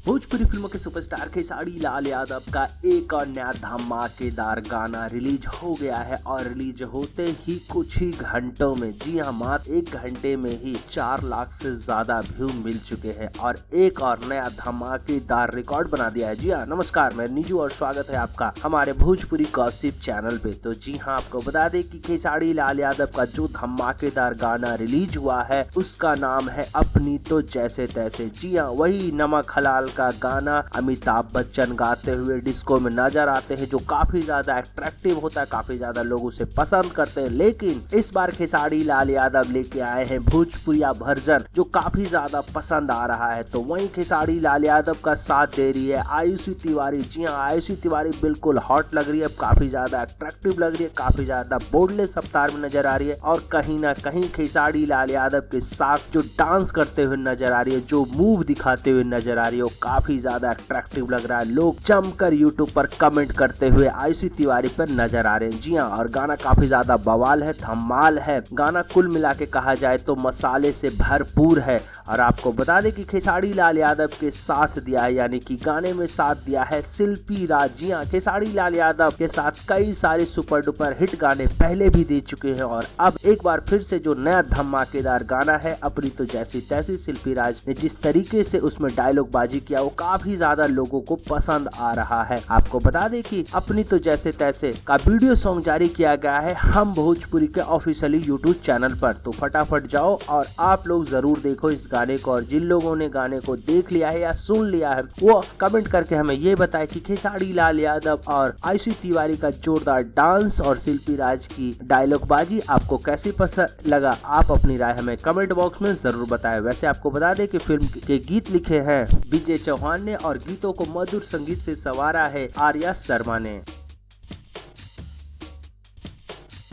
भोजपुरी फिल्मों के सुपरस्टार खेसारी लाल यादव का एक और नया धमाकेदार गाना रिलीज हो गया है और रिलीज होते ही कुछ ही घंटों में, जी हाँ, मात्र 1 घंटे में ही 4 लाख से ज्यादा व्यू मिल चुके हैं और एक और नया धमाकेदार रिकॉर्ड बना दिया है। जी हाँ, नमस्कार, मैं नीजू और स्वागत है आपका हमारे भोजपुरी गॉसिप चैनल पे। तो जी हाँ, आपको बता दें कि खेसारी लाल यादव का जो धमाकेदार गाना रिलीज हुआ है उसका नाम है अपनी तो जैसे तैसे। जी हाँ, वही नमक हलाल का गाना अमिताभ बच्चन गाते हुए डिस्को में नजर आते हैं, जो काफी ज्यादा अट्रैक्टिव होता है, काफी ज्यादा लोग उसे पसंद करते हैं। लेकिन इस बार खेसारी लाल यादव लेके आए हैं भोजपुरिया वर्जन जो काफी ज्यादा पसंद आ रहा है। तो वहीं खेसारी लाल यादव का साथ दे रही है आयुषी तिवारी। जी हाँ, आयुषी तिवारी बिल्कुल हॉट लग रही है, काफी ज्यादा अट्रैक्टिव लग रही है, काफी ज्यादा बोल्डलेस अवतार में नजर आ रही है और कहीं ना कहीं खेसारी लाल यादव के साथ जो डांस करते हुए नजर आ रही है, जो मूव दिखाते हुए नजर आ रही है, वो काफी ज्यादा अट्रैक्टिव लग रहा है। लोग जमकर यूट्यूब पर कमेंट करते हुए आयुषी तिवारी पर नजर आ रहे हैं। जी हाँ, और गाना काफी ज्यादा बवाल है, धमाल है। गाना कुल मिला के कहा जाए तो मसाले से भरपूर है। और आपको बता दें कि खेसारी लाल यादव के साथ दिया है, यानी कि गाने में साथ दिया है शिल्पी राज। जी हाँ, खेसारी लाल यादव के साथ कई सारे सुपर डुपर हिट गाने पहले भी दे चुके हैं और अब एक बार फिर से जो नया धमाकेदार गाना है अपनी तो जैसी तैसी, शिल्पी राज ने जिस तरीके से उसमें डायलॉग बाजी किया वो काफी ज्यादा लोगों को पसंद आ रहा है। आपको बता दें कि अपनी तो जैसे तैसे का वीडियो सॉन्ग जारी किया गया है हम भोजपुरी के ऑफिशियली यूट्यूब चैनल पर। तो फटाफट जाओ और आप लोग जरूर देखो इस गाने को, और जिन लोगों ने गाने को देख लिया है या सुन लिया है वो कमेंट करके हमें ये बताए कि खेसारी लाल यादव और आयुषी तिवारी का जोरदार डांस और शिल्पी राज की डायलॉग बाजी आपको कैसी पसंद लगा। आप अपनी राय हमें कमेंट बॉक्स में जरूर बताएं। वैसे आपको बता दें कि फिल्म के गीत लिखे हैं विजय चौहान ने और गीतों को मधुर संगीत से संवारा है आर्या शर्मा ने।